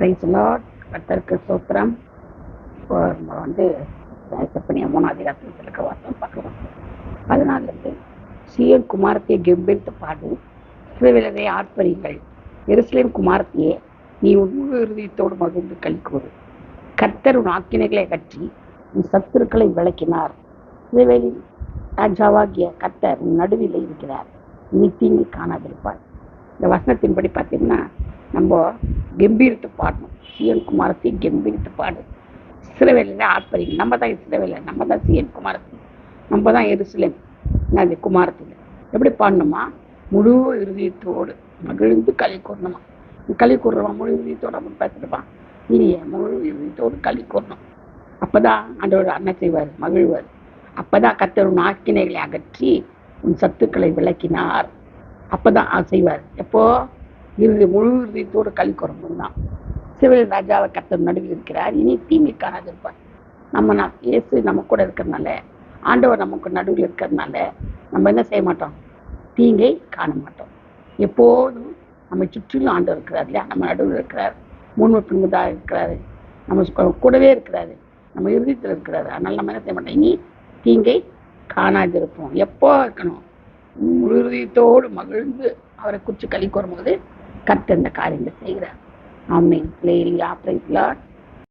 Price Lord. கர்த்தருக்கு ஸ்தோத்திரம். இப்போ நம்ம செப்பனியா 3ஆம் அதிகாரத்தில் இருக்க வார்த்தை பார்க்கலாம். 14 சீயோன் குமாரத்தியை கெம்பீரித்து பாடு, இஸ்ரவேலரை ஆர்ப்பரியுங்கள். எருசலேம் குமாரத்தியே, நீ உன் முழு இருதயத்தோடு மகிழ்ந்து களிக்கூறு. கர்த்தர் உன் ஆக்கினைகளை கற்றி உன் சத்துருக்களை விளக்கினார். இஸ்ரவேலின் ராஜாவாகிய கர்த்தர் உன் நடுவில் இருக்கிறார், இனி தீங்கு காணாதிருப்பார். இந்த வசனத்தின்படி பார்த்தீங்கன்னா நம்ம கெம்பீரித்து பாடணும். சீயோன் குமாரத்தை கெம்பீரித்து பாடு, இஸ்ரவேலில் ஆர்ப்பரிங்க. நம்ம தான் இஸ்ரவேலர், நம்ம தான் சீயோன் குமாரத்தி, நம்ம தான் எருசலேம் குமாரத்தில். எப்படி பாடணுமா? முழு இருதயத்தோடு மகிழ்ந்து களி கூறணுமா. களி கூறுறவா முழு இருதயத்தோடு நம்ம பேசுறப்பா இல்லையே, முழு இருதயத்தோடு களி கூறணும். அப்பதான் ஆண்டவர் அண்ணன் செய்வார், மகிழ்வார். அப்பதான் கர்த்தர் உன் ஆக்கினைகளை அகற்றி உன் சத்துக்களை விளக்கினார். அப்பதான் செய்வார். எப்போ? முழு இருதயத்தோடு களி கூறும்போது தான். இஸ்ரவேல் ராஜாவை கர்த்தர் நடுவில் இருக்கிறார், இனி தீமை காணாதிருப்பார். நம்ம இயேசு நம்ம கூட இருக்கிறதுனால, ஆண்டவர் நமக்கு நடுவில் இருக்கிறதுனால நம்ம என்ன செய்ய மாட்டோம்? தீங்கை காண மாட்டோம். எப்போதும் நம்ம சுற்றிலும் ஆண்டவர் இருக்கிறார் இல்லையா? நம்ம நடுவில் இருக்கிறார், முன்ம பின்பதாக இருக்கிறாரு, நம்ம கூடவே இருக்கிறாரு, நம்ம இருதயத்தில் இருக்கிறாரு. அதனால நம்ம என்ன செய்ய மாட்டோம்? இனி தீங்கை காணாதிருப்போம். எப்போ இருக்கணும்? முழு இருதயத்தோடு மகிழ்ந்து அவரை குறித்து களி கூறும்போது கர்த்தர் இந்த காரியங்களை செய்கிறார். ஆமென். Praise Lord.